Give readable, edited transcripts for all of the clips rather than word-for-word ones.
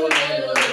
Allez,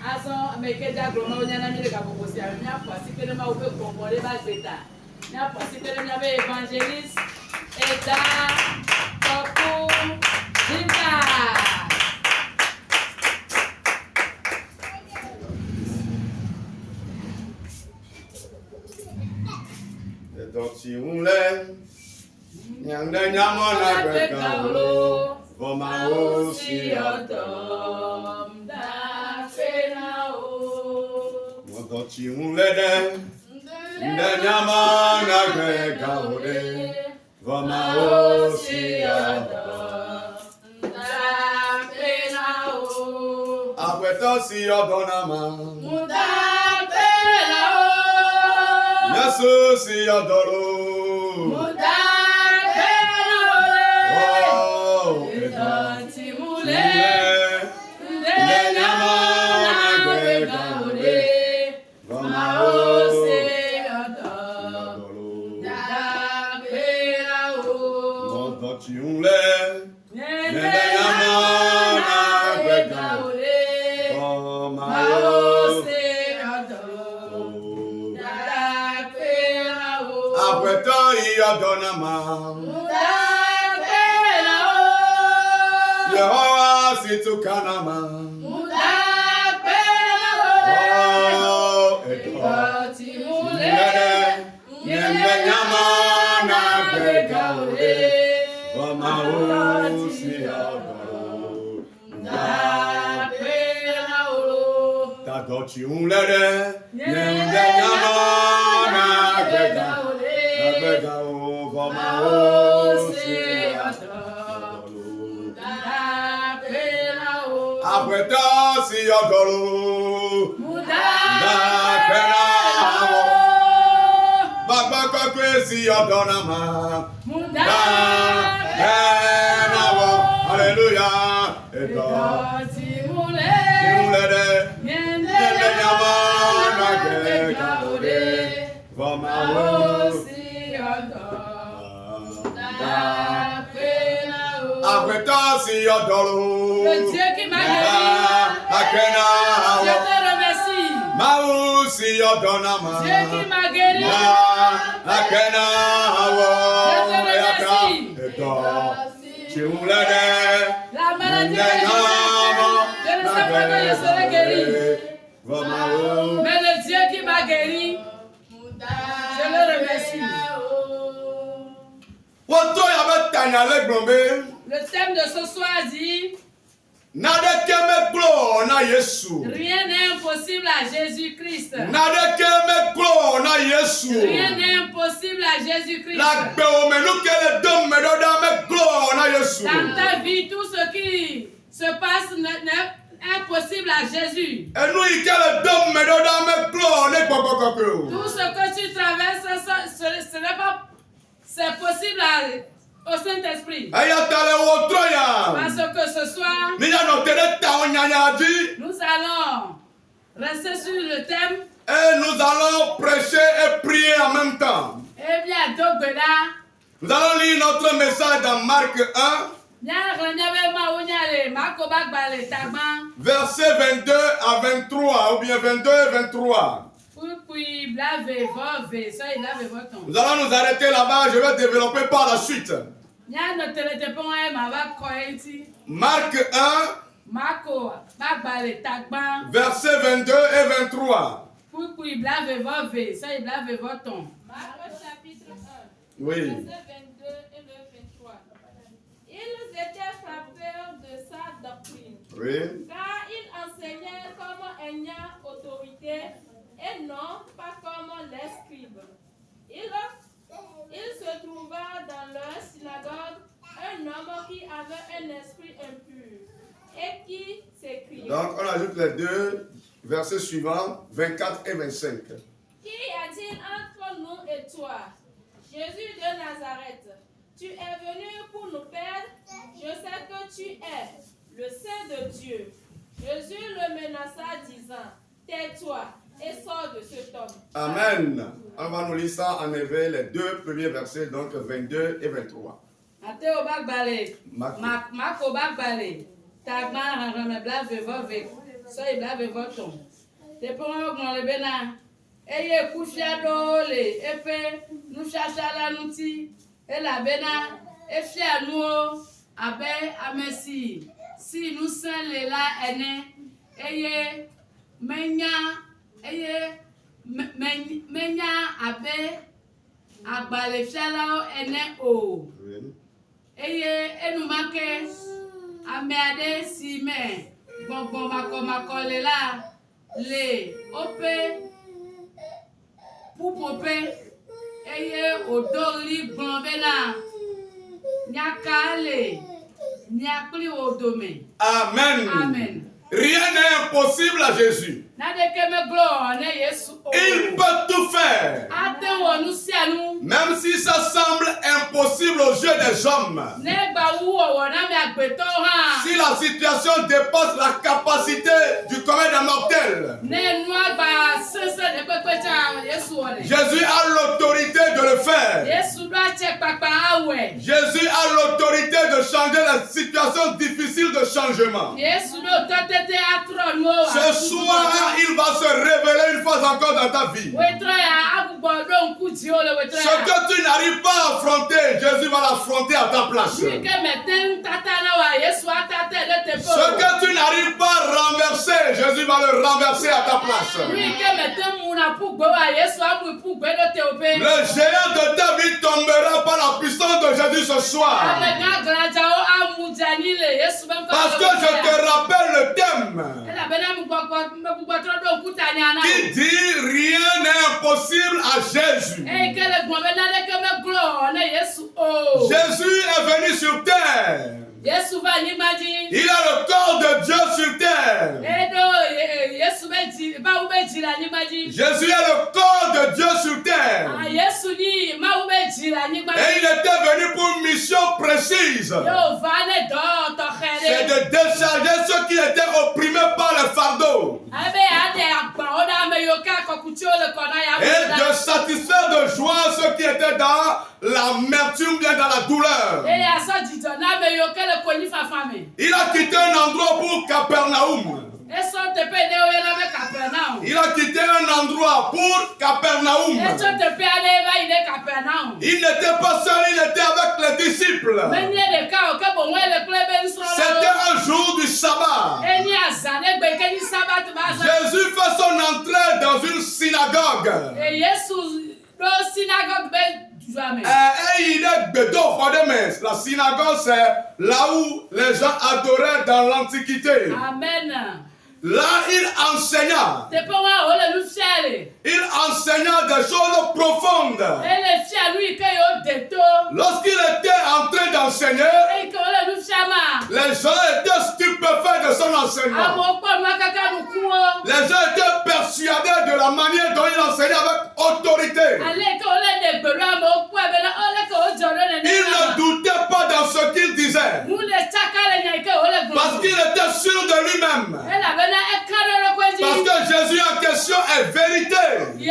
Azon mekeja gloma onyana mi le kabokosi a mi apo sikele ma ope kombole ba gbeta. Mi apo sikele mi abe evangeliste Eda Toku Jinta. Doti unle nyangde nyamona kwekalo Voma osi odom da fena o. Doti unle de nyamona kwekalo Voma osi odom da fena o. Apweto si odonama Da fena o. Yesu si odoro Da fena o. Doti mule. Yehovah situkanama Le Dieu qui m'a guéri, je te remercie. Dieu qui m'a guéri, la maladie je ne sais pas quand je serai guéri. Mais le Dieu qui m'a guéri, je le remercie. Le thème de ce soir dit rien n'est impossible à Jésus-Christ. Rien n'est impossible à Jésus-Christ. Dans ta vie, tout ce qui se passe n'est impossible à Jésus. Tout ce que tu traverses, ce n'est pas... C'est possible au Saint-Esprit. Parce que ce soir, nous allons rester sur le thème. Et nous allons prêcher et prier en même temps. Nous allons lire notre message dans Marc 1. Versets 22 à 23, ou bien 22 et 23. Nous allons nous arrêter là-bas, je vais développer par la suite. Marc 1, versets 22 et 23. Marc chapitre 1, oui. Verset 22 et le 23. Ils étaient frappés de sa doctrine, Oui. car il enseignait comme ayant autorité et non pas comme les scribes. Il se trouva dans leur synagogue un homme qui avait un esprit impur et qui s'écriait. Donc on ajoute les deux versets suivants, 24 et 25. Qu'y a-t-il entre nous et toi, Jésus de Nazareth? Tu es venu pour nous perdre. Je sais que tu es le Saint de Dieu. Jésus le menaça, disant, tais-toi et sors de cet homme. Amen. On va nous lire ça en hébreu, les deux premiers versets, donc 22 et 23. So il avait votre. Te pour le bena. Eye kufia dole. Epe. Nous cherchons la nouti. Et la bena. Et fia nous. Abe amesi. Si nous sommes là, eye. Menya. Eye. Menya abe. Agbale fia la ene o. Eye enumake. Ameade si me. Bon makole la le ope poupope eye odoli gbonbena nyakale nyakli odome. Amen. Amen. Rien n'est impossible à Jésus. Il peut tout faire. Même si ça semble impossible aux yeux des hommes. Si la situation dépasse la capacité du commun des mortels. Jésus a l'autorité de le faire. Jésus a l'autorité de changer la situation difficile de changement. Ce soir, il va se révéler une fois encore dans ta vie. Ce que tu n'arrives pas à affronter, Jésus va l'affronter à ta place. Ce que tu n'arrives pas à renverser, Jésus va le renverser à ta place. Le géant de ta vie tombera par la puissance de Jésus ce soir. Parce que je te rappelle le thème qui dit rien n'est impossible à Jésus. Jésus est venu sur terre. Il a le corps de Dieu sur terre. Jésus a le corps de Dieu sur terre. Et il était venu pour une mission précise. C'est de décharger ceux qui étaient opprimés par le fardeau. Et de satisfaire de joie ceux qui étaient dans l'amertume, bien dans la douleur. Il a quitté un endroit pour Capernaum. Il a quitté un endroit pour Capernaum. Il n'était pas seul, il était avec les disciples. C'était un jour du sabbat. Jésus fait son entrée dans une synagogue. La synagogue, c'est là où les gens adoraient dans l'Antiquité. Amen. Là, il enseigna. Il enseigna des choses profondes. Lorsqu'il était en train d'enseigner, les gens étaient stupéfaits de son enseignement. Les gens étaient persuadés de la manière dont il enseignait avec autorité. Il ne doutait pas dans ce qu'il disait. Parce qu'il était sûr de lui-même. Parce que Jésus en question est vérité. Il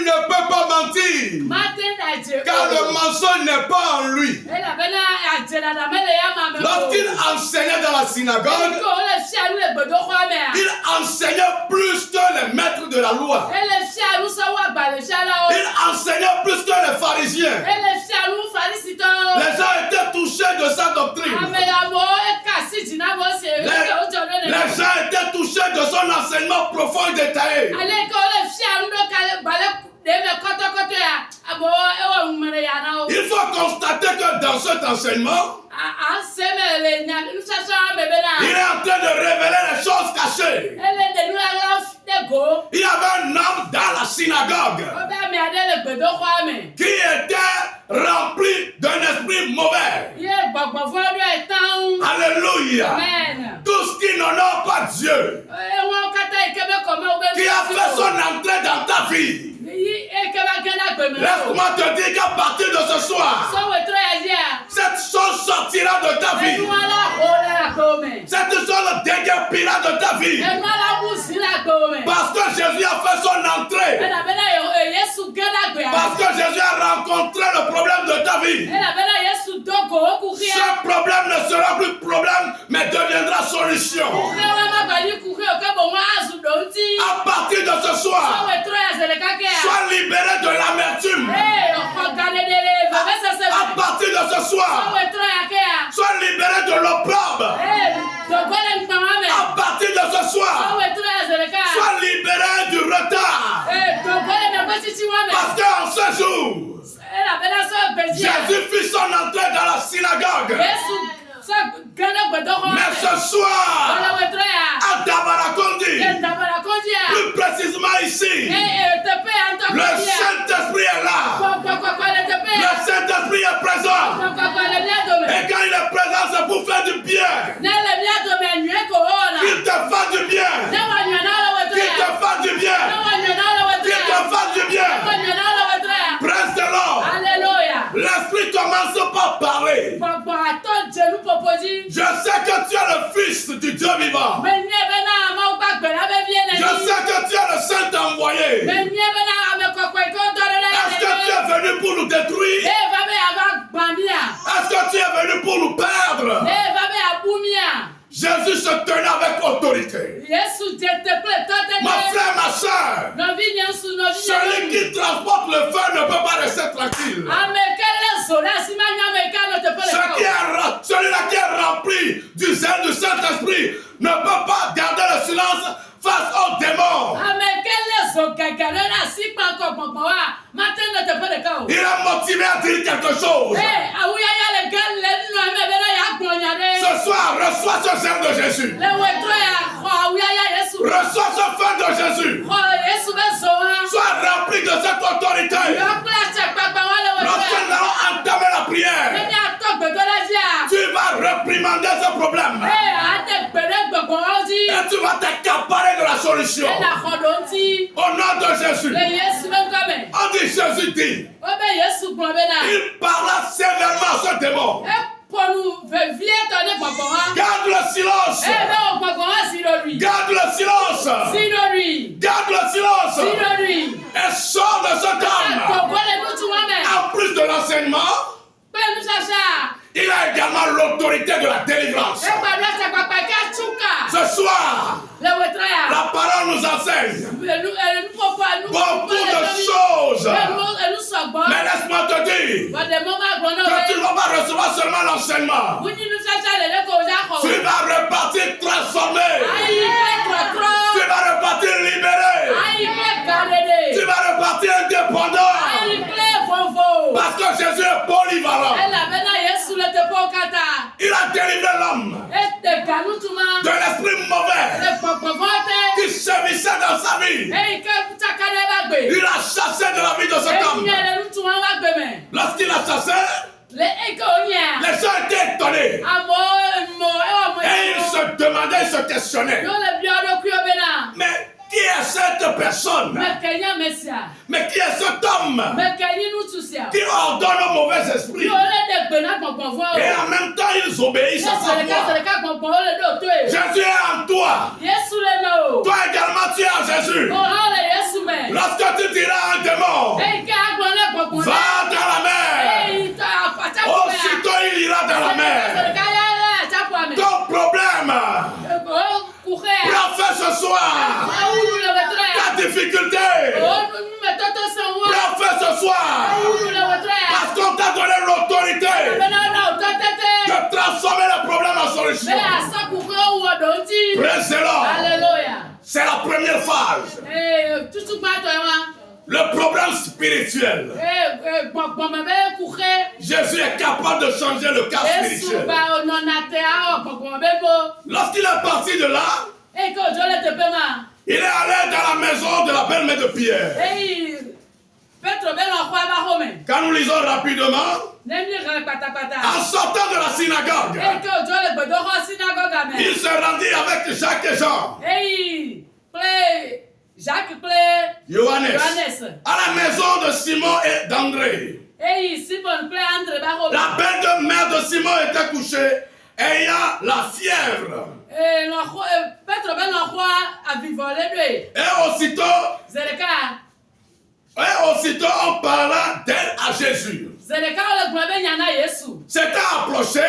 ne peut pas mentir. Car le mensonge n'est pas en lui. Lorsqu'il enseignait dans la synagogue, il enseignait plus que les maîtres de la loi. Il enseignait plus que les pharisiens. Les gens étaient touchés de sa doctrine. Les gens étaient touchés de son enseignement profond et détaillé. Il faut constater que dans cet enseignement, il est en train de révéler les choses cachées. Il y avait un homme dans la synagogue qui était rempli d'un esprit mauvais. Alléluia. Amen. Tout ce qui n'honore pas Dieu, qui a fait son entrée dans ta vie. Laisse-moi te dire qu'à partir de ce soir, cette chose sortira de ta vie. Cette chose déguerpira de ta vie. Parce que Jésus a fait son entrée. Parce que Jésus a rencontré le problème de ta vie. Ce problème ne sera plus problème, mais deviendra solution. À partir de ce soir, sois libéré de l'amertume. À partir de ce soir, sois libéré de l'opprobre. À partir de ce soir, sois libéré du retard. Parce qu'en ce jour, Jésus fit son entrée dans la synagogue. Mais ce soir, à Dabarakondi, plus précisément ici, le Saint-Esprit est là. Le Saint-Esprit est présent. Et quand il est présent, c'est pour faire du bien. Qu'il te fasse du bien. Qu'il te fasse du bien. Qu'il te fasse du bien. Presse de l'or. L'Esprit commence par parler. Je sais que tu es le Fils du Dieu vivant. Je sais que tu es le Saint envoyé. Est-ce que tu es venu pour nous détruire? Est-ce que tu es venu pour nous perdre? Jésus se tenait avec autorité. Ma frère, ma soeur, celui qui transporte le feu ne peut pas rester tranquille. Celui-là qui est rempli du zèle du Saint-Esprit ne peut pas garder le silence face aux démons. Il est motivé à dire quelque chose. Ce soir, reçois ce zèle de Jésus. Reçois ce feu de Jésus. Sois rempli de cette autorité. Lorsque nous allons entamer la prière, tu vas réprimander ce problème. Et tu vas t'accaparer de la solution. Au nom de Jésus. On dit Jésus dit. Il parla sévèrement à ce démon. Garde le silence. Garde le silence. Garde le silence. Et sors de cet homme. En plus de l'enseignement, il a également l'autorité de la délivrance. Ce soir, la parole nous enseigne beaucoup de choses. Mais laisse-moi te dire que tu ne vas pas recevoir seulement l'enseignement. Tu vas repartir transformé. Tu vas repartir libéré. Tu vas repartir indépendant. Parce que Jésus est polyvalent. Il a délivré l'homme de l'esprit mauvais qui sévissait dans sa vie. Il a chassé de la vie de cet homme. Lorsqu'il a chassé, les gens étaient étonnés. Et ils se demandaient, ils se questionnaient. Mais qui est cette personne? Mais qui est cet homme qui ordonne aux mauvais esprits? Et en même temps, ils obéissent à sa voix. Jésus est en toi. Toi également, tu es en Jésus. Lorsque tu diras à un démon, va dans la mer, aussitôt il ira dans la mer. Ton problème, prends fait ce soir. Ta difficulté, prends fait ce soir. Parce qu'on t'a donné l'autorité de transformer le problème en solution. Praise-le. C'est la première phase. Le problème spirituel. Jésus est capable de changer le cas spirituel. Lorsqu'il est parti de là, il est allé dans la maison de la belle-mère de Pierre. Quand nous lisons rapidement, en sortant de la synagogue, il se rendit avec Jacques et Jean. Johannes, à la maison de Simon et d'André. La belle-mère de Simon était couchée, ayant la fièvre. Et aussitôt on parla d'elle à Jésus. s'était approché.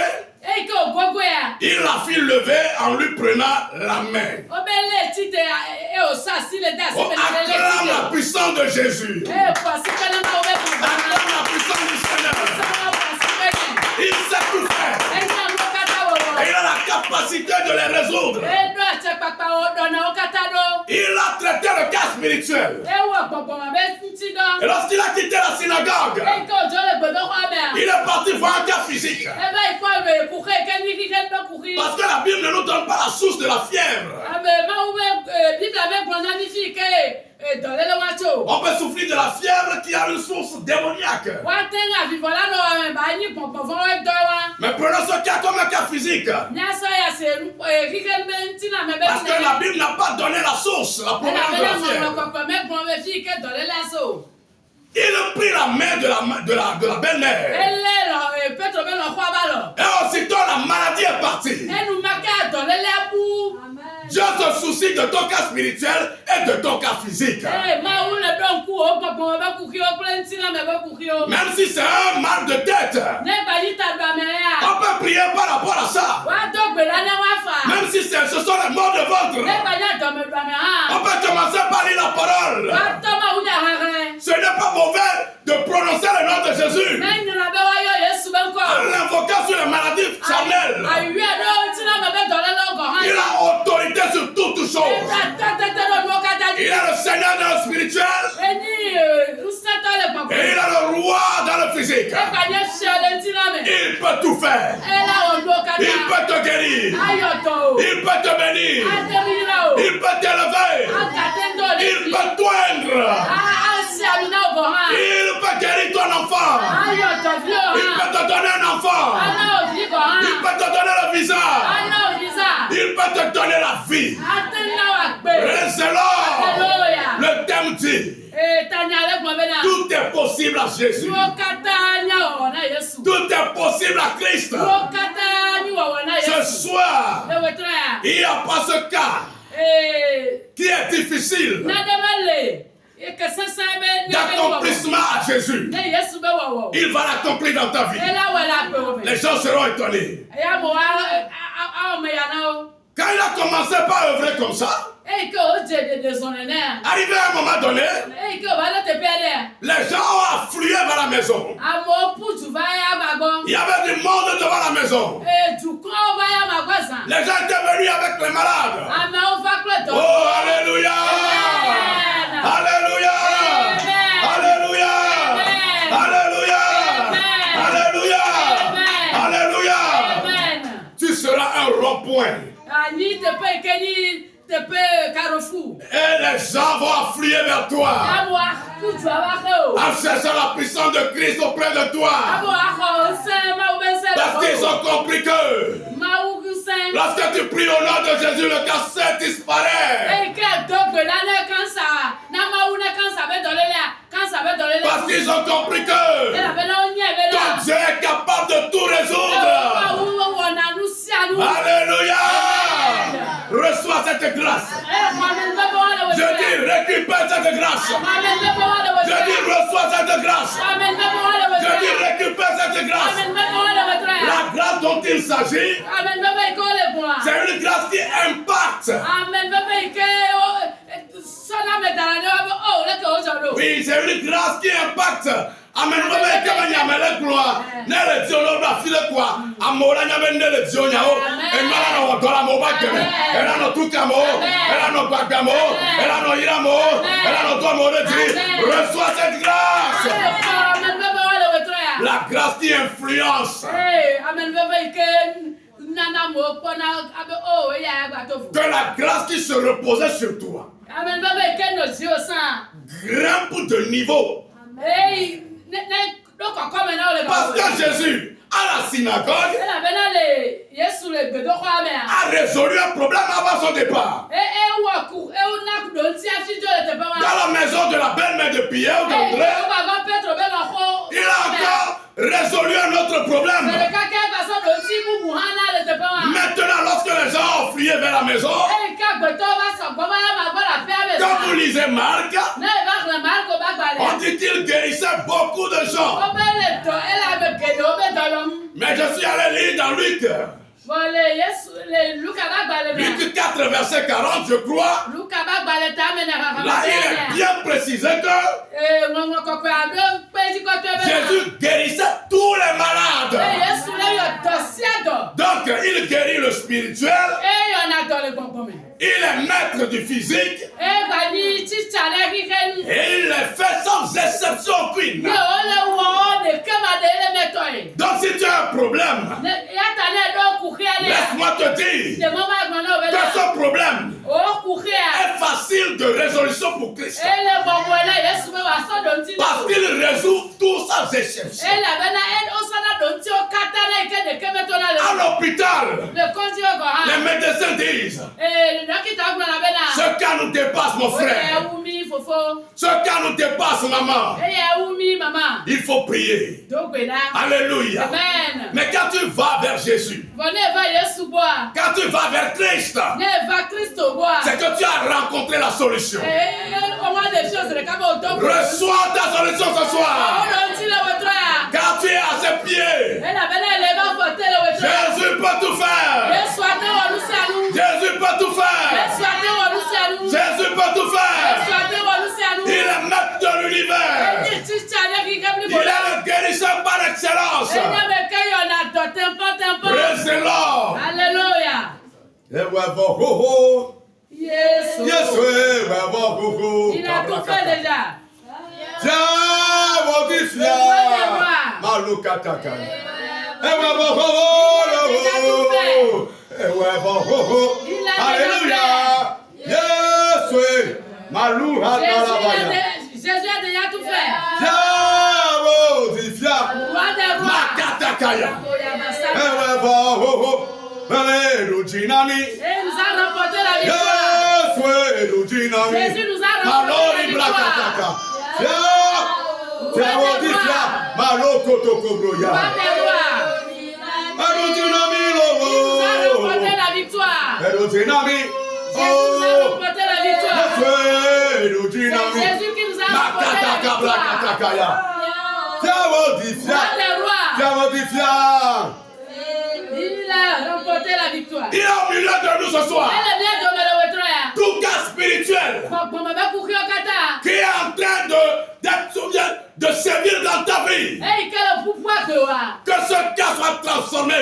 Il l'a fait lever en lui prenant la main. Acclame la puissance de Jésus. Acclame la puissance du Seigneur. Il sait tout faire. Et il a la capacité de les résoudre. Il a traité le cas spirituel. Et lorsqu'il a quitté la synagogue, il est parti voir un cas physique. Parce que la Bible ne nous donne pas la source de la fièvre. On peut souffrir de la fièvre qui a une source démoniaque. Mais prenons ce cas comme un cas physique. Parce que la Bible n'a pas donné la source, la provenance de la fièvre. Il prit la main de la belle-mère. Et aussitôt la maladie est partie. Dieu se soucie de ton cas spirituel et de ton cas physique. Même si c'est un mal de tête, on peut prier par rapport à ça. Même si ce sont les maux de ventre, on peut commencer par lire la parole. Ce n'est pas mauvais de prononcer le nom de Jésus en l'invoquant sur les maladies charnelles. Il a autorité sur toutes choses. Il est le Seigneur dans le spirituel. Et il est le roi dans le physique. Il peut tout faire. Il peut te guérir. Il peut te bénir. Il peut t'élever. Il peut t'oindre. Il peut guérir ton enfant. Il peut te donner un enfant. Il peut te donner le visa. Il peut te donner la vie. Rézélor, le thème dit, tout est possible à Jésus. Tout est possible à Christ. Ce soir, il n'y a pas ce cas qui est difficile d'accomplissement à Jésus. Il va l'accomplir dans ta vie. Les gens seront étonnés. Quand il a commencé par œuvrer comme ça, arrivé à un moment donné, les gens ont afflué vers la maison. Il y avait du monde devant la maison. Les gens étaient venus avec les malades. Oh, alléluia! Alléluia! Alléluia! Alléluia! Alléluia! Alléluia! Tu seras un rond-point. Et les gens vont affluer vers toi en cherchant la puissance de Christ auprès de toi. Parce qu'ils ont compris que lorsque tu pries au nom de Jésus, le cancer disparaît. Parce qu'ils ont compris que ton Dieu est capable de tout résoudre. Alléluia. Reçois cette grâce. Je dis récupère cette grâce. Je dis reçois cette grâce. Je dis récupère cette grâce. La grâce dont il s'agit, c'est une grâce qui impacte. Oui, c'est une grâce qui impacte. Amen. Gloire. Nele Dio la file quoi. Amora nyame nele Dio nyao. Emala no dola mo ba geme. Ela no tukamo. Ela no bagamo. Ela no iramo. Ela no tomo de Dieu. Reçois cette grâce. La grâce qui influence. Que la grâce qui se reposait sur toi grimpe de niveau. Parce que Jésus, à la synagogue, a résolu un problème avant son départ. Dans la maison de la belle-mère de Pierre, d'André, il a encore résolu un autre problème. Maintenant, lorsque les gens ont fuyé vers la maison, quand vous lisez Marc, on dit qu'il guérissait beaucoup de gens. Mais je suis allé lire dans Luc. Luc 4, verset 40, je crois. Là, il est bien précisé que Jésus guérissait tous les malades. Donc, il guérit le spirituel. Il est maître du physique. Et il le fait sans exception aucune. Donc, si tu as un problème, laisse-moi te dire que ce problème est facile de résolution pour Christ. Parce qu'il résout tout sans exception. À l'hôpital, les médecins disent ce cas nous dépasse, mon frère. Ce cas nous dépasse, maman. Il faut prier. Alléluia. Amen. Mais quand tu vas vers Jésus, quand tu vas vers Christ, c'est que tu as rencontré la solution. Reçois ta solution ce soir. Quand tu es à ses pieds, Jésus peut tout faire. Jésus peut tout faire. Jésus peut tout faire. Il est maître de l'univers. Il est le guérisseur par excellence. Praise-le. Alléluia. Yes. Il a tout fait déjà. Alléluia. Jésus a déjà tout fait. Et nous a remporté la victoire. Jésus nous a remporté la victoire. Jésus qui nous a remporté la victoire. Il est au milieu de nous ce soir. Tout cas spirituel qui est en train de sévir dans ta vie. Que ce cas soit transformé.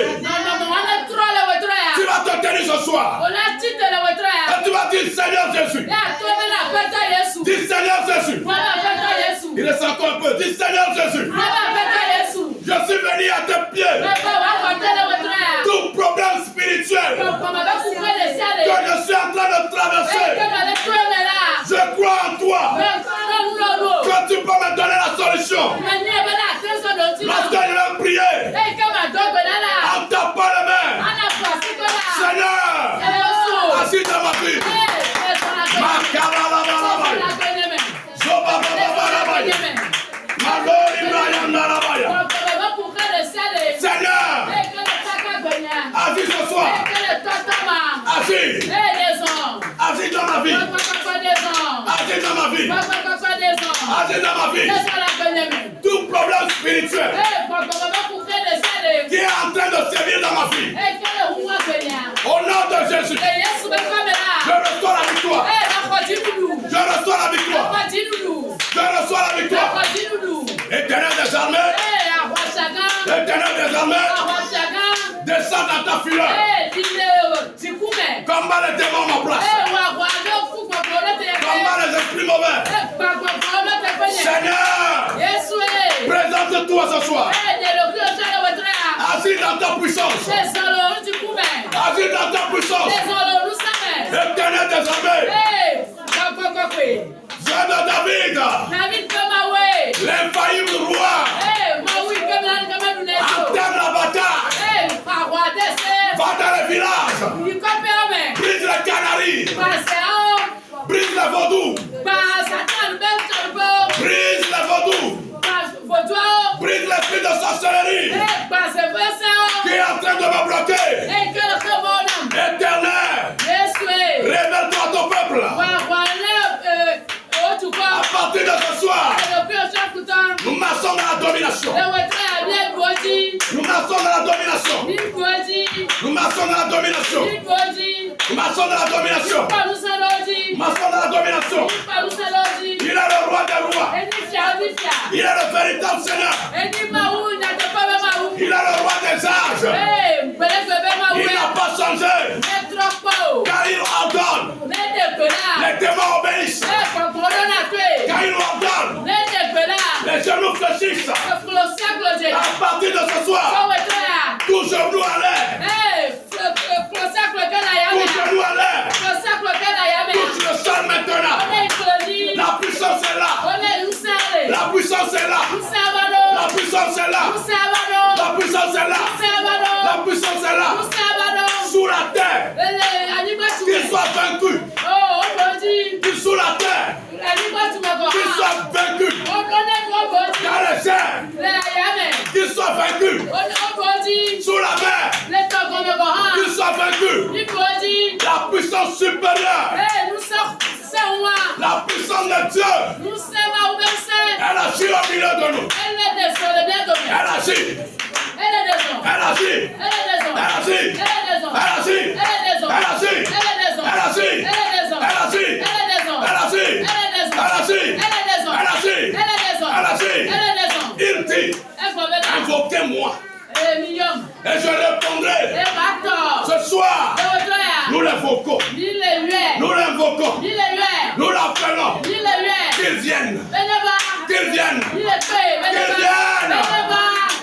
Tu vas te tenir ce soir. Et tu vas dire Seigneur Jésus. Dis Seigneur Jésus. Il est encore un peu. Dis Seigneur Jésus. Je suis venu à tes pieds. Tout problème spirituel que je suis en train de traverser, je crois en toi que tu peux me donner la solution. Lorsque je vais prier en tapant les mains, Seigneur, assis dans ma vie. Seigneur, assis ce soir, assis dans ma vie, assis dans ma vie, assis dans ma vie, tout problème spirituel qui est en train de sévir dans ma vie, au nom de Jésus, je reçois la victoire, je reçois la victoire, je reçois la victoire. Éternel des armées, Éternel des armées, descends dans ta fureur, combat les démons à ma place, combat les esprits mauvais. Seigneur, présente-toi ce soir, assis dans ta puissance, assis dans ta puissance. Éternel des armées, Dieu de David, l'infaillible roi, entame la bataille, va dans les villages, brise les canaries, brise les vaudous, brise les vaudous, brise l'esprit de sorcellerie qui est en train de me bloquer. Éternel, révèle-toi à ton peuple. À partir de ce soir, domination. Nous marchons dans la domination. Nous marchons dans la domination. Nous marchons dans la domination. Marchons dans la domination. Il est le roi des rois. Il est le véritable Seigneur. Il est le roi des âges. Il n'a pas changé. Car il ordonne. Les démons obéissent. Car il ordonne. Les genoux fléchissent. À partir de ce soir, tout genou à l'air. Tout genou à l'air. Touche le sol maintenant. La puissance est là. La puissance est là. La puissance est là. La puissance est là. La puissance est là. Sous la terre. Qu'il soit vaincu. Qu'il sous la terre. Qu'il soit vaincu. Dans les airs. Qu'il soit vaincu. Sous la mer. Qu'il soit vaincu. La puissance supérieure. La puissance de Dieu. Elle agit au milieu de nous. Elle agit. Elle agit. Elle agit. Elle agit. Elle agit. Elle agit. Elle agit. Elle agit. Elle agit. Elle agit. Elle agit. Il dit, invoquez-moi. Et je répondrai. Ce soir, nous l'invoquons. Nous l'invoquons. Nous l'appelons. Qu'il vienne. Qu'il vienne. Qu'il vienne.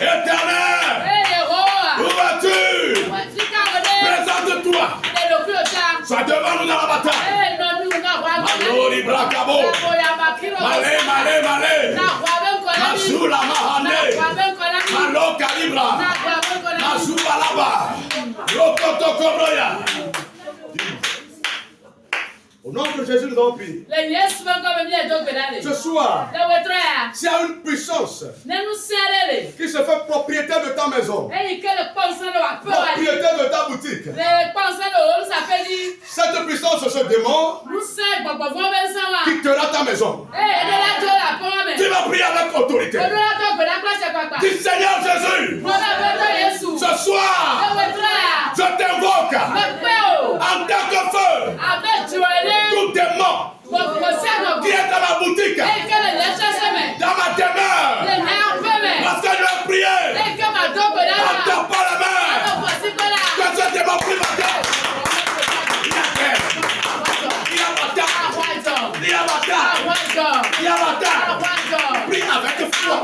Éternel. Où vas-tu? Présente-toi. Sois devant nous dans la bataille. Malori Brakabo. Malé. Mazula Mahane. Malo Kalibra. Mazula Laba. Rokoto Kobroya. Au nom de Jésus, nous avons prié. Ce soir, s'il y a une puissance qui se fait propriétaire de ta maison, propriétaire de ta boutique, cette puissance, ce démon, quittera ta maison. Tu vas prier avec autorité. Dis Seigneur Jésus, ce soir, je t'invoque en tant que feu. Tout démon qui est dans ma boutique, dans ma demeure, parce que je vais prier, attends pas la main, que ce démon prie ma tête. Il y a ma tête. Prie avec foi.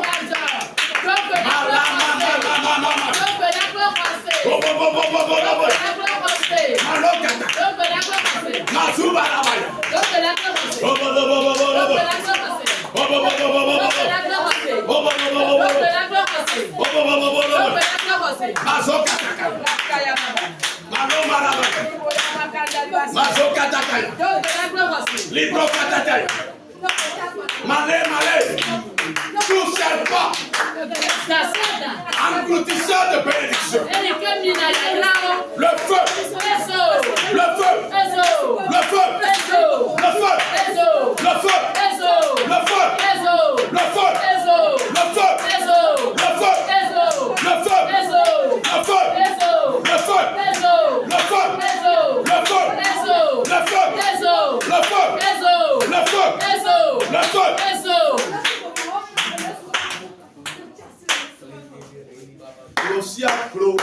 Tout serpent engloutisseur de bénédiction. Le feu. Le feu. Le feu. Le feu. Le feu. Le feu. Le feu. Le feu. Le feu. Le feu. Le feu. Le feu. Le feu. Le feu. Le feu. Le feu. Le feu. Le feu. Aussi à clos,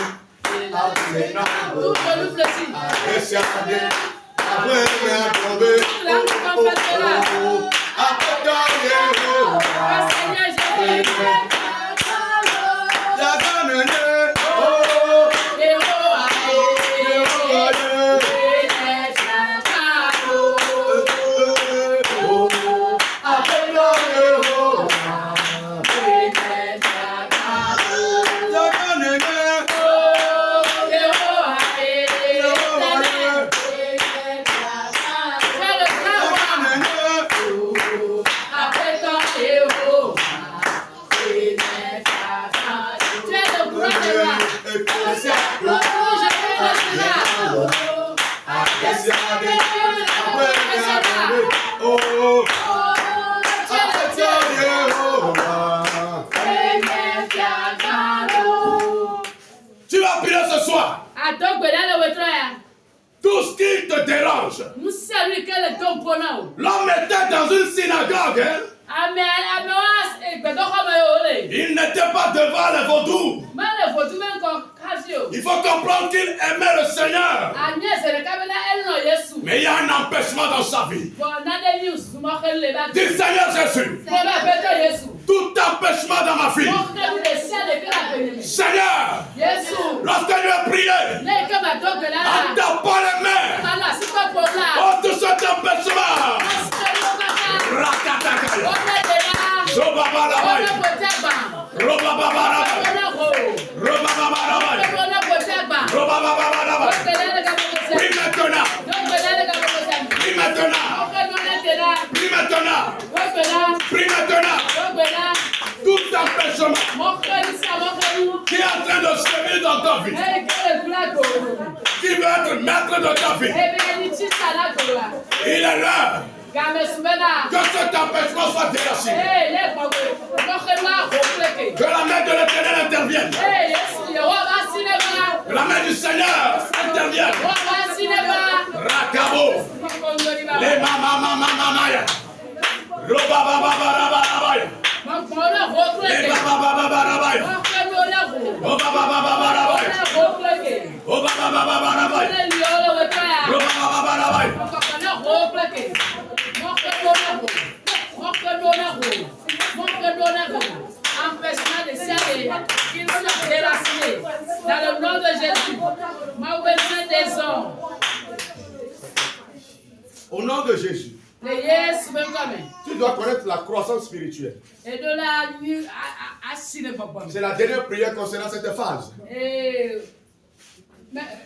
L'homme était dans une synagogue. Il n'était pas devant les vaudous. Il faut comprendre qu'il aimait le Seigneur. Mais il y a un empêchement dans sa vie. Dis Seigneur Jésus. Tout empêchement dans ma vie. Seigneur, lorsque je vais prier, attends pas les mains. Oh, tout cet empêchement. Rakatakaya. Robabalabaya. Robababalabaya. Robababalabaya. Robababalabaya. Prie maintenant. Prie maintenant. Prie maintenant. Prie maintenant. Tout empêchement qui est en train de semer dans ta vie, qui veut être maître de ta vie, il est l'heure que cet empêchement soit déraciné. Que la main de l'Éternel intervienne. Que la main du Seigneur intervienne. Rakabo. Les mamamamamamaya. Robabababarabaya. Les babababarabaya. Obabababarabaya. Obabababarabaya. Robabababarabaya. Empêchement de ciel qu'ils soient déracinés. Dans le nom de Jésus, ma besoin des hommes. Au nom de Jésus. Tu dois connaître la croissance spirituelle. C'est la dernière prière concernant cette phase.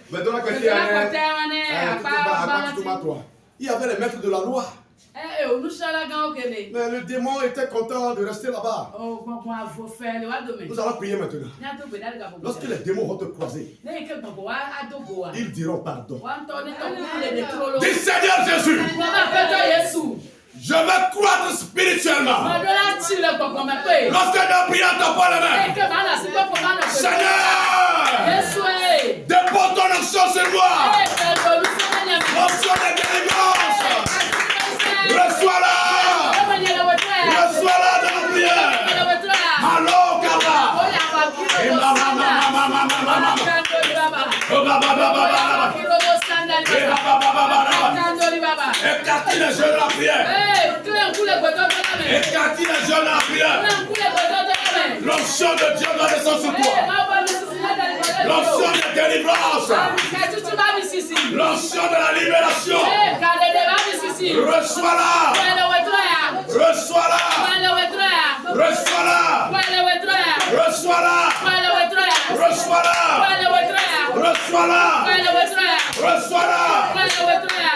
Maintenant que tu es il y avait les maîtres de la loi. Mais le démon était content de rester là-bas. Nous allons prier maintenant. Lorsque les démons vont te croiser, ils diront pardon. Dis Seigneur Jésus, je veux croître spirituellement. Lorsque nous prions, t'as pas la main. Seigneur, dépose ton onction sur moi. Onction de délivrance. Reçois-la. Reçois-la dans la prière. Allô, Kaba. Écartez les jeunes en prière. Écartez les jeunes en prière. L'onction de Dieu doit descendre sur toi. L'onction de délivrance. L'onction de la libération. Reçois-la. Reçois-la. Reçois-la. Reçois-la. Reçois-la. Reçois-la. Reçois-la.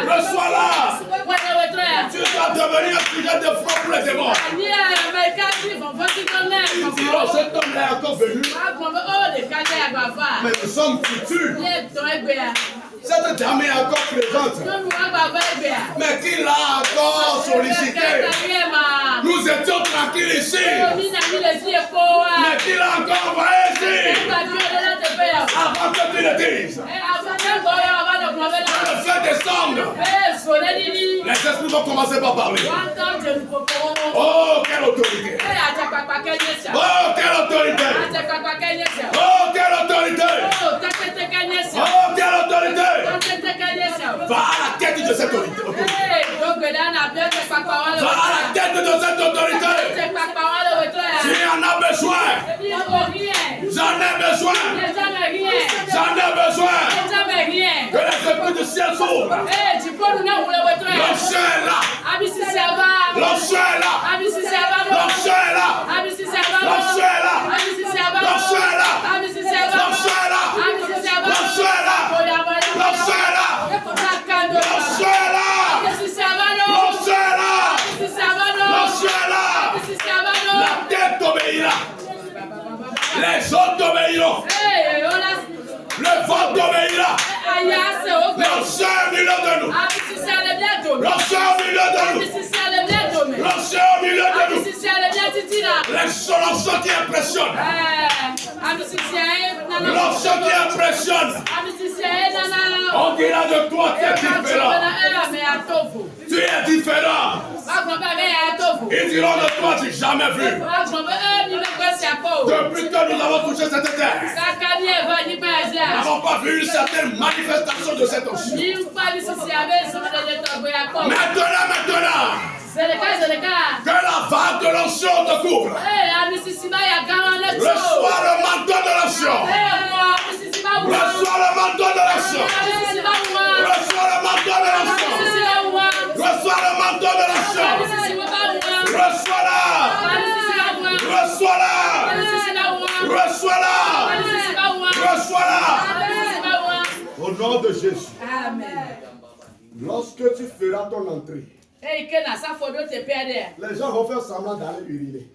Reçois-la. Tu dois devenir un sujet de foi pour les démons. Ils diront, cet homme-là est encore venu. Mais nous sommes foutus. Cette dame est encore présente. Mais qui l'a encore sollicité? Nous étions tranquilles ici. Mais qui l'a encore envoyé ici? Avant que tu le dises. Le fait descendre. Les esprits vont commencer par parler. Oh, quelle autorité! Oh, quelle autorité! Oh, quelle autorité! Oh, quelle autorité! Va à la tête de cette autorité. Va à la tête de cette autorité. Tu en as besoin. J'en ai besoin. J'en ai besoin. Que les esprits du ciel s'ouvrent. L'onction est là. L'onction est là. L'onction est là. L'onction est là. L'onction est là. L'onction est là. L'onction est là. L'onction est là. L'onction est là. L'onction est là. L'onction est là. L'onction est là. La tête obéira. Les autres obéiront. Le ventre obéira. L'onction est au milieu de nous. L'onction est au milieu de nous. L'onction est au milieu de nous. Les l'onction qui impressionne. L'onction qui impressionne. On dira de toi, tu es différent. Tu es différent. Ils diront de toi, tu n'as jamais vu. Depuis que nous avons touché cette terre, nous n'avons pas vu une certaine manifestation de cette onction. Maintenant, que la vague de l'onction te couvre. Reçois le manteau de l'onction. Reçois le manteau de l'onction. Reçois le manteau de l'onction. Reçois le manteau de l'onction. Reçois-la. Reçois-la. Reçois-la. Reçois-la. Au nom de Jésus. Amen. Lorsque tu feras ton entrée, les gens vont faire semblant d'aller uriner.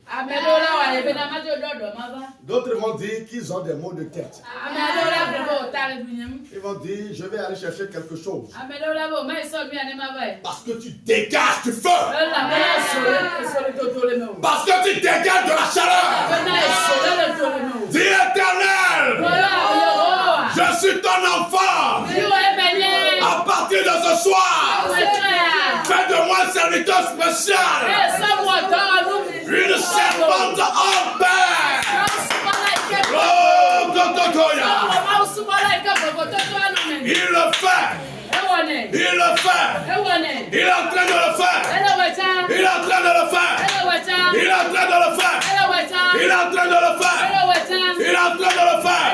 D'autres vont dire qu'ils ont des maux de tête. Ils vont dire, je vais aller chercher quelque chose. Parce que tu dégages du feu. Parce que tu dégages de la chaleur. Dis Éternel, je suis ton enfant. À partir de ce soir, fais de moi un serviteur spécial. Une servante en paix. Oh, Gotokoya. Il le fait. Il le fait. Il est en train de le faire. Il est en train de le faire. Il est en train de le faire. Il est en train de le faire. Il est en train de le faire.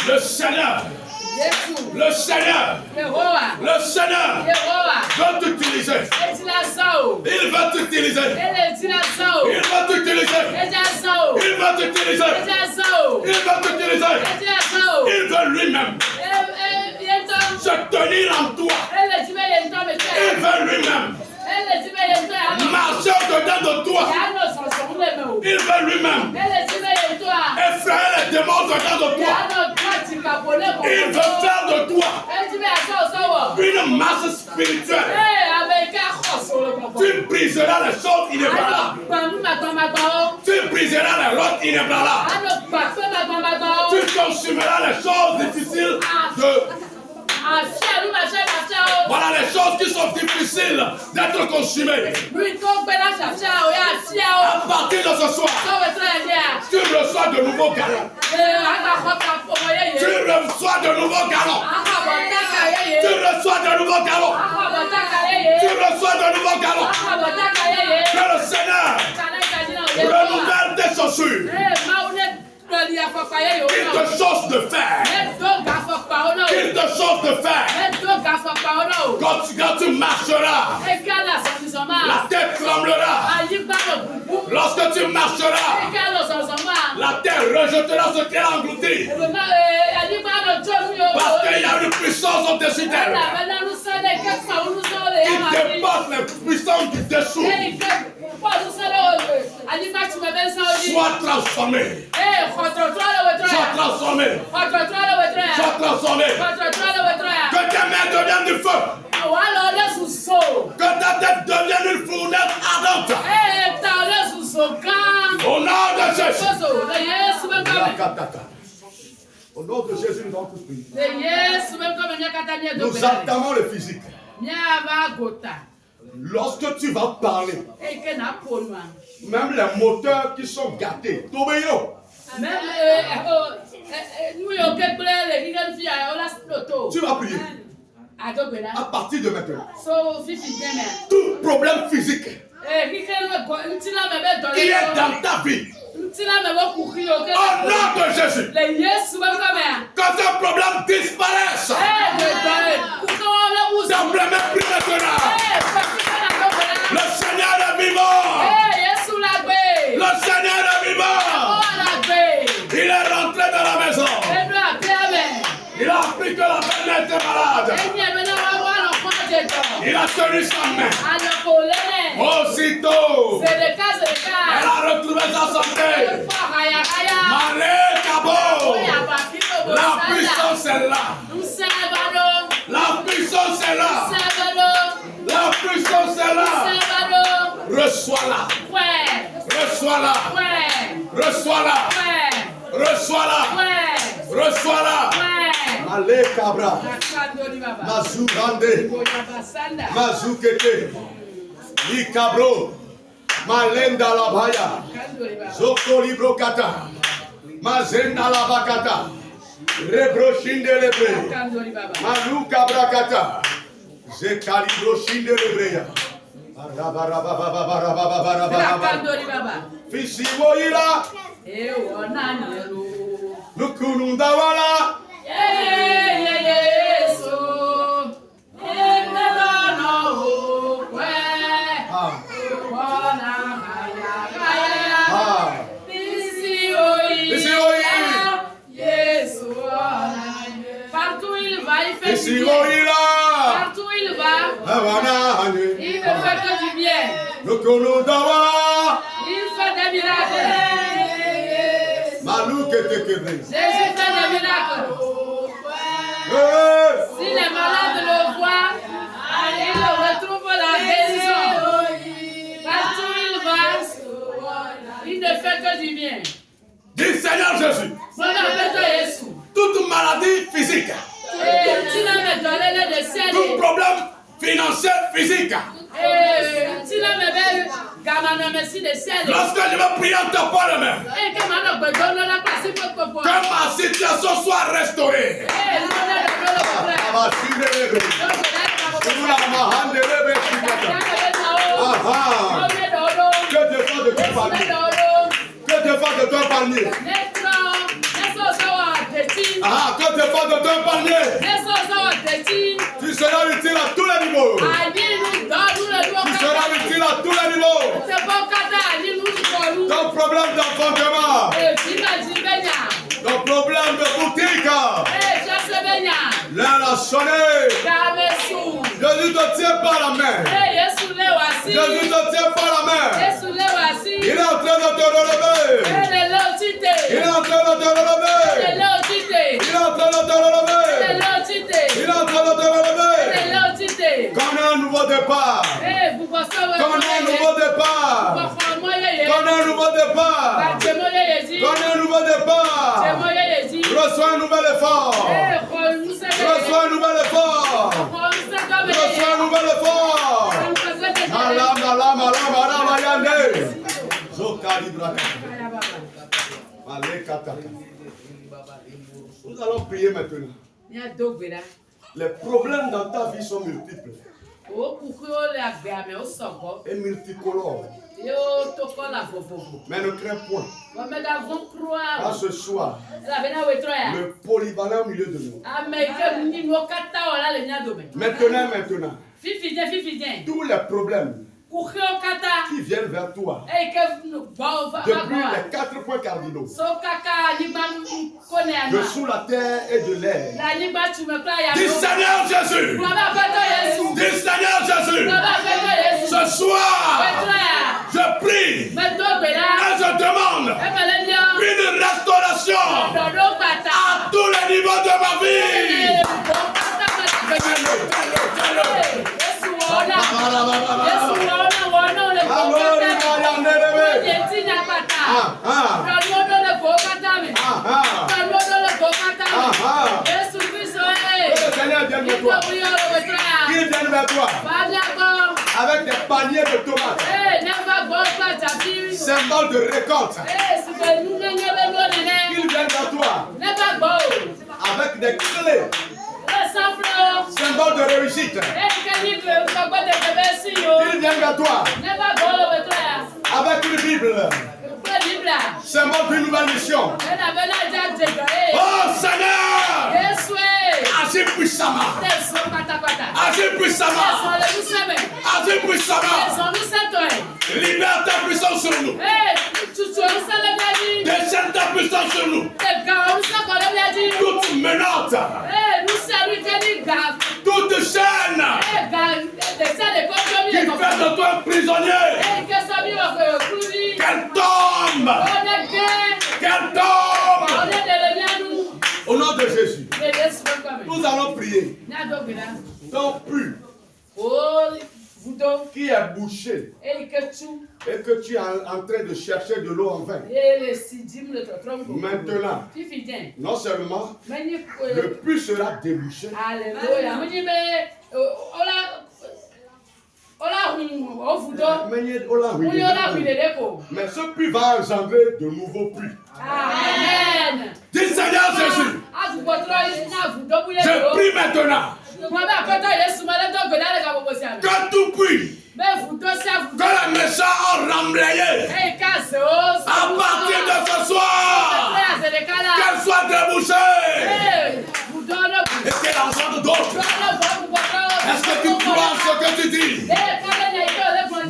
Le Seigneur. Le Seigneur veut t'utiliser. Il va t'utiliser. Il va t'utiliser. Il va t'utiliser. Il va t'utiliser. Il veut lui-même se tenir en toi. Il veut lui-même marcher au-dedans de toi. Il veut lui-même effrayer les démons au-dedans de toi. Il veut faire de toi une masse spirituelle. Tu briseras les choses inébranlables. Tu briseras les rocs inébranlables. Tu consumeras les choses difficiles de... Voilà les choses qui sont difficiles d'être consumées. À partir de ce soir, tu reçois de nouveaux galons. Tu reçois de nouveaux galons. Tu reçois de nouveaux galons. Tu reçois de nouveaux galons. Que le Seigneur renouvelle tes chaussures. Qu'il te change de fer. Qu'il te change de fer. Quand tu marcheras, la terre tremblera. Lorsque tu marcheras, la terre rejettera ce qu'elle a englouti. Parce qu'il y a une puissance au-dessus d'elle qui dépasse les puissances du dessous. Sois transformé. Sois transformé. Sois transformé. Que tes mains deviennent du feu. Que ta tête devienne une fournaise ardente. Au nom de Jésus. Au nom de Jésus, nous allons tous prier. Nous attendons le physique. Lorsque tu vas parler, même les moteurs qui sont gâtés, tu vas prier. À partir de maintenant, tout problème physique qui est dans ta vie, au nom de Jésus, que ce problème disparaisse. Simplement plus maintenant. Le Seigneur est vivant. Le Seigneur est vivant. Il est rentré dans la maison. Il a appris que la belle était malade. Il a tenu sa main. Aussitôt, elle a retrouvé sa santé. Malé Cabo. La puissance est là. La puissance est là. La puissance est là. Reçois-la. Reçois-la. Reçois-la. Reçois-la. Reçois-la. Malé Cabra. Mazou Rande. Mazou Kete. Li Cabro. Malenda la Baya. Zoko Libro Kata. Mazenda la Bakata. Rebro Shinde Lebre. Malou Cabra Kata. Zekalibro Shinde Lebreya. Fisi Woyila. Nukunundawala. Partout il va, il fait du Fisi bien. Woyila. Partout il va, il ne fait que du bien. Nukunundawala. Il fait des miracles. Malou Ketekebe. Jésus fait des miracles. Si les malades le voient, ils retrouvent la guérison. Partout il va, il ne fait que du bien. Dis Seigneur Jésus. Toute maladie physique. Tout problème financier physique. Lorsque je vais prier en ta parole, que ma situation soit restaurée. Que Dieu fasse de toi parler. Que Dieu fasse de toi parler. Que Dieu fasse de toi parler. Tu seras utile à tous les niveaux. Tu seras utile à tous les niveaux. Ton problème d'enfantement. Ton problème de boutique. L'heure a sonné. Jésus te tient par la main. Jésus te tient par la main. Il est en train de te relever. Il est en train de te relever. Il est en train de te relever. Il est en train de te relever. Comme un nouveau départ. Comme un nouveau départ. Comme un nouveau départ. Comme un nouveau départ. Reçois un nouvel effort. Reçois un nouvel effort. Reçois un nouvel effort. Nous allons prier maintenant. Les problèmes dans ta vie sont multiples et multicolores. Mais ne crains point. À ce soir, le polyvalent au milieu de nous. Maintenant, tous les problèmes qui viennent vers toi depuis les 4 points cardinaux de sous la terre et de l'air. Dis Seigneur Jésus. Dis Seigneur Jésus. Ce soir, je prie et je demande une restauration à tous les niveaux de ma vie. Qu'ils viennent vers toi avec des paniers de tomates, symbole de récolte. Qu'ils viennent vers toi avec des clés, symbole de réussite. Qu'ils viennent vers toi avec une Bible, symbole d'une nouvelle mission. Oh Seigneur, agis puissamment. Agis puissamment. Agis puissamment. Libère ta puissance sur nous. Déchaîne ta puissance sur nous. Toute menace, toute chaîne qui fait de toi un prisonnier, qu'elle tombe. Qu'elle tombe. Au nom de Jésus, nous allons prier. Donc plus qui est bouché et que tu es en train de chercher de l'eau en vain. Maintenant, non seulement le puits sera débouché, mais ce puits va engendrer de nouveaux puits. Amen. Dis Seigneur Jésus, je prie maintenant que tout puits que les méchants ont remblayé à partir de ce soir, qu'elle soit débouchée et qu'elle engendre d'autres. Est-ce que tu crois ce que tu dis?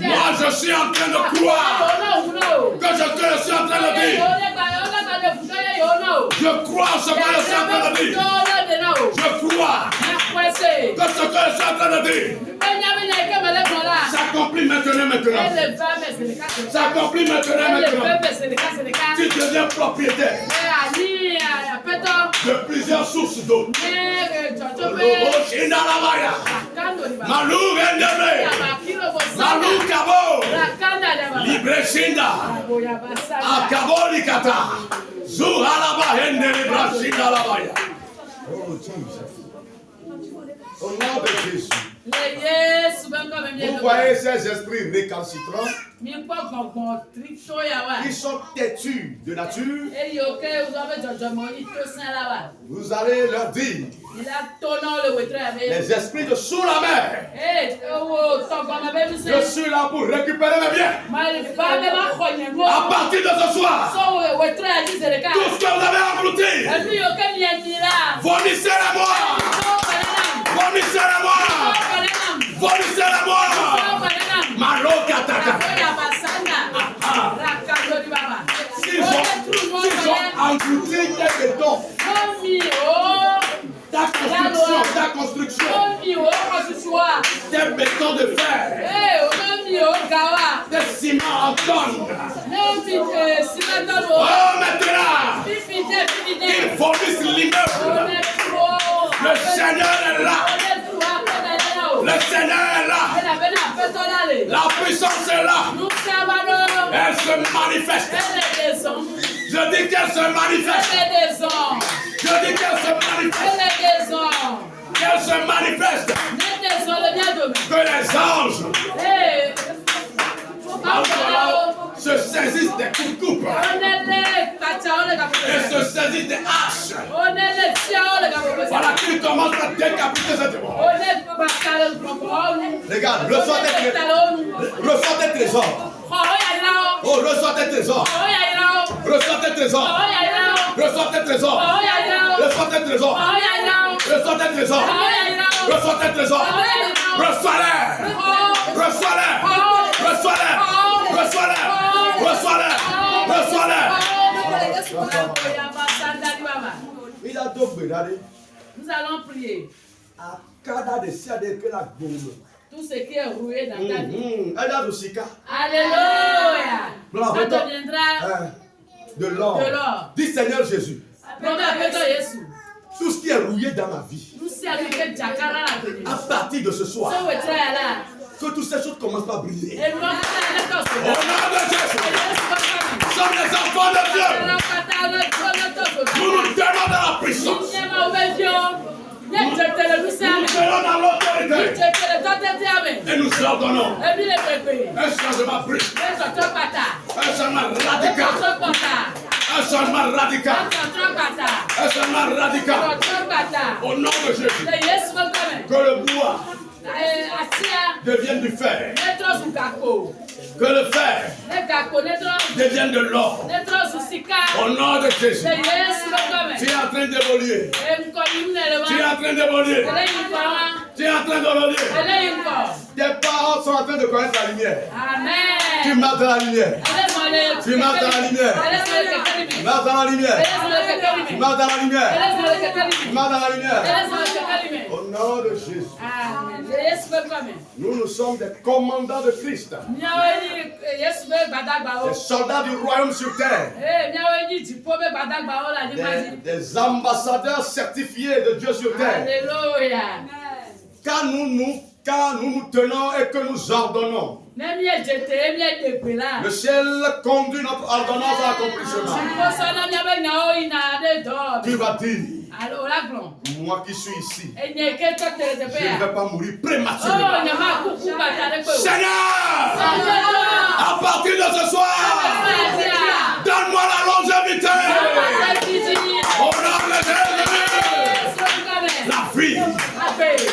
Moi je suis en train de croire que je suis en train de dire. Je crois ce que je suis en train de dire. Je crois que ce que je suis en train de dire s'accomplit maintenant. S'accomplit maintenant. Tu deviens propriétaire de plusieurs sources d'eau. Malou Vendeme, Malou Kabo, Libre Shinda, Akabo Likata, Zuhalaba Hende Libra Shinda Labaya. Oh Jesus. Au nom de Jésus. Vous voyez ces esprits récalcitrants qui sont têtus de nature. Vous allez leur dire, les esprits de sous la mer, je suis là pour récupérer mes biens. À partir de ce soir, tout ce que vous avez englouti, vomissez-le-moi. Vomissez-le-moi. Vomissez-le-moi. Malokataka. S'ils ont englouti quelque dons, ta construction, des bétons de fer, des ciments en tonnes. Oh, maintenant, ils vomissent l'immeuble. Le Seigneur est là. Le Seigneur est là. La puissance est là. Elle se manifeste. Je dis qu'elle se manifeste. Je dis qu'elle se manifeste. Qu'elle se manifeste. Que les anges se saisissent des coupes et se saisissent des haches. Voilà qu'ils commencent à décapiter cette démon. Regarde, reçois tes trésors. Oh, reçois tes trésors. Reçois tes trésors. Reçois tes trésors. Reçois tes trésors. Reçois tes trésors. Reçois tes trésors. Reçois-les. Reçois-les. Reçois-les. Reçois-les. Reçois-les. Reçois-les. Nous allons prier. Tout ce qui est roué dans ta vie. Alléluia. Ça deviendra de l'or. Dis Seigneur Jésus. Tout ce qui est rouillé dans ma vie, à partir de ce soir, que toutes ces choses commencent à briller. Au nom de Jésus, nous sommes les enfants de Dieu. Nous nous tenons dans la puissance. Nous nous tenons dans l'autorité. Et nous ordonnons un changement brusque, un changement radical. Un changement radical. Un changement radical. Au nom de Jésus. Que le bois devienne du fer. Que le fer devienne de l'or. Au nom de Jésus. Tu es en train d'évoluer. Tu es en train d'évoluer. Tu es en train d'évoluer. Tes parents sont en train de connaître la lumière. Amen. Tu marches dans la lumière. Tu marches dans la lumière. Tu marches dans la lumière. Tu marches dans la lumière. Tu marches dans la lumière. Au nom de Jésus. Nous sommes des commandants de Christ. Des soldats du royaume sur terre. Des ambassadeurs certifiés de Dieu sur terre. Alléluia. Car nous nous Quand nous nous tenons et que nous ordonnons, le ciel conduit notre ordonnance à l'accomplissement. Tu vas dire, moi qui suis ici, je ne vais pas mourir prématurément. Seigneur, à partir de ce soir, donne-moi la longévité. Au nom de Jésus,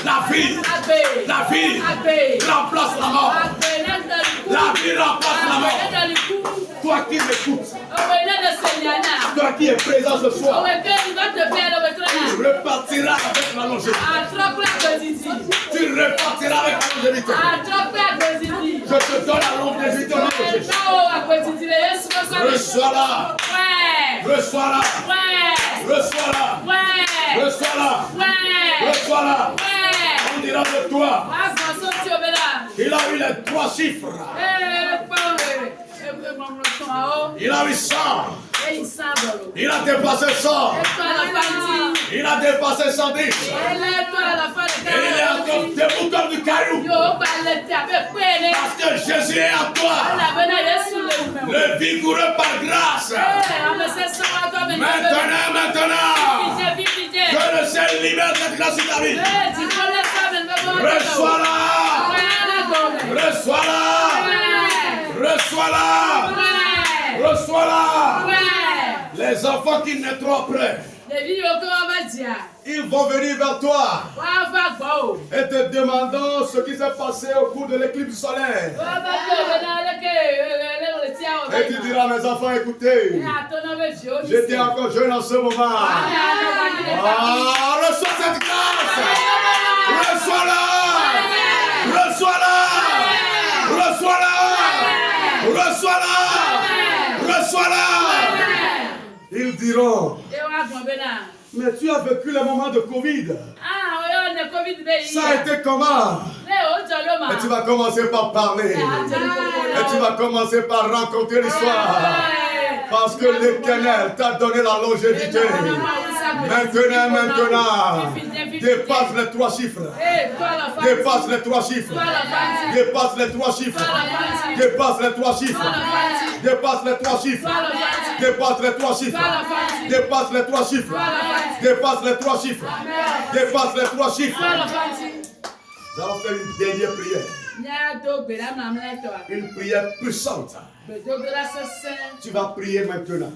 la vie, la vie remplace la mort. La vie remplace la mort. Toi qui m'écoutes, toi qui es présent ce soir, tu repartiras avec la longévité. Tu repartiras avec la longévité. Je te donne la longévité au nom de Jésus. Reçois-la. Reçois-la. Reçois-la. Reçois-la. Reçois-la. On dira de toi. Il a eu les 3 chiffres. Il a eu 100. Il a dépassé 100. Il a dépassé 110. Et il est encore debout comme du caillou. Parce que Jésus est en toi. Le vigoureux par grâce. Maintenant. Que le ciel libère cette grâce sur ta vie. Reçois-la. Reçois-la. Reçois-la. Reçois-la. Les enfants qui naîtront après, ils vont venir vers toi et te demandant ce qui s'est passé au cours de l'éclipse solaire. Et tu diras, mes enfants, écoutez, j'étais encore jeune en ce moment. Reçois cette grâce. Reçois-la. Reçois-la. Reçois-la. Reçois-la. Reçois-la. Ils diront, mais tu as vécu le moment de Covid. Ça a été comment? Et tu vas commencer par parler. Et tu vas commencer par raconter l'histoire. Parce que l'Éternel t'a donné la longévité. Maintenant, dépasse les 3 chiffres. Dépasse les 3 chiffres. Dépasse les 3 chiffres. Dépasse les 3 chiffres. Dépasse les 3 chiffres. Dépasse les 3 chiffres. Dépasse les 3 chiffres. Dépasse les 3 chiffres. Dépasse les 3 chiffres. Nous allons faire une dernière prière. Une prière puissante. Tu vas prier maintenant.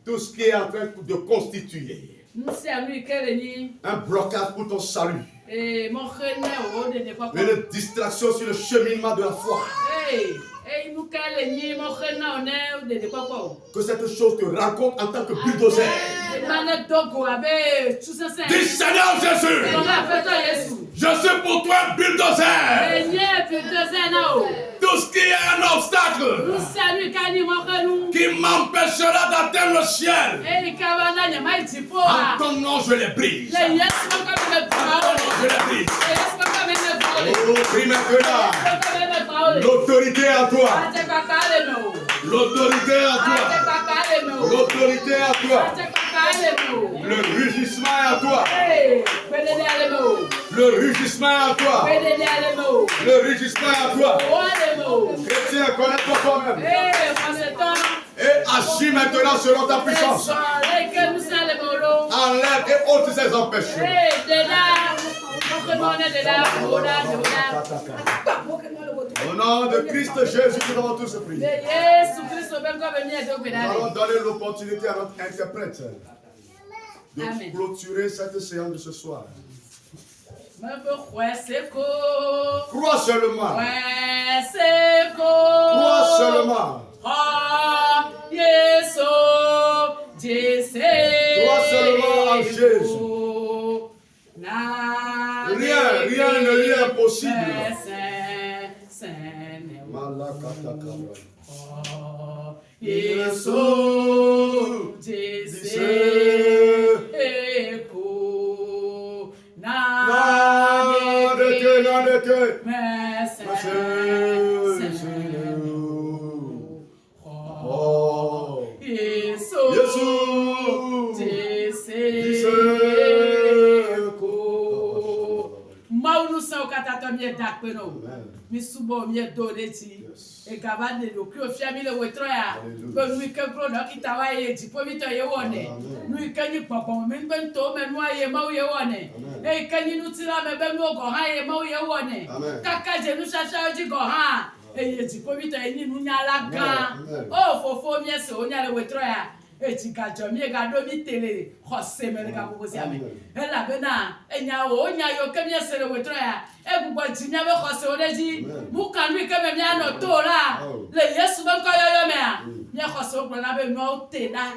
Tout ce qui est en train de constituer un blocage pour ton salut. Une distraction sur le cheminement de la foi. Que cette chose te rencontre en tant que bulldozer. Dis Seigneur Jésus, je suis pour toi un bulldozer. Tout ce qui est un obstacle qui m'empêchera d'atteindre le ciel, en ton nom je les brise. En ton nom je les brise. Oh, prie maintenant. L'autorité à toi. L'autorité à toi. L'autorité à toi. Le rugissement à toi. Le rugissement à toi. Le rugissement à toi. Chrétien, connais-toi toi-même. Et agis maintenant selon ta puissance. Enlève et ôte ces empêchements. Au nom de Christ Jésus, nous avons tous prié. Nous allons donner l'opportunité à notre interprète de clôturer cette séance de ce soir. Crois seulement. Crois seulement. Crois seulement en Jésus. Rien ne lui est impossible. peno. Mi subo mi edoreti. E gavade lo kio fiami le wetroya. Ko mi ke pro no kitawa ye ti po mi to ye wone. Nu ikanyi popo mi ben to me nu aye ma ye wone. E ikanyi nu tira me be nu go ha ye ma ye wone. Kaka je nu shasha oji go ha. E ye ti po mi to ye ni nu nyala gan. O fofo mi ese o nyale wetroya. E ti ka jo mi e ga do mi tele. Khose me le ka bo si ame. E la bena e nya o nya yo ke mi ese le wetroya. E gbugbo ji nya be khose o leji. Mu kan mi ke me mi ano to la. Le Yesu ben ko yo me a. Mi khose o gbona be no te da.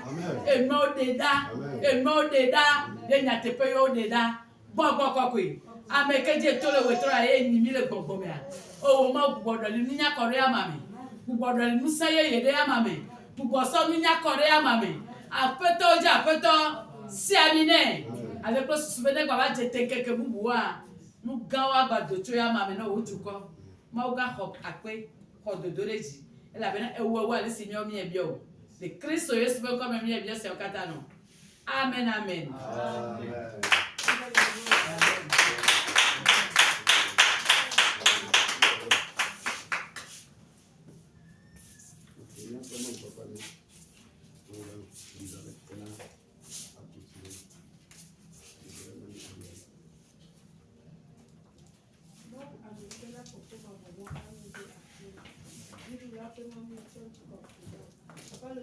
E no de da. E no de da. E nya te pe yo de da. Bo ko kwi. Ame ke je to le wetroya e ni mi le gbogbo me a. O ma gbogbo ni nya kore ya mami. Gbogbo ni musa ye de ya mami. Gbogbo so ni nya kore ya mami. Apeto ja apeto si amine. Ale ko subene kwa ba jete keke bubu wa. Nu gawa ba do to ya mami na ojuko. Ma o ga hop akpe ko do doreji. E la bena ewo wa le si mi o mi ebi o. Le Kristo Yesu be ko mi ebi se o kata no. Amen amen. Amen. Pas le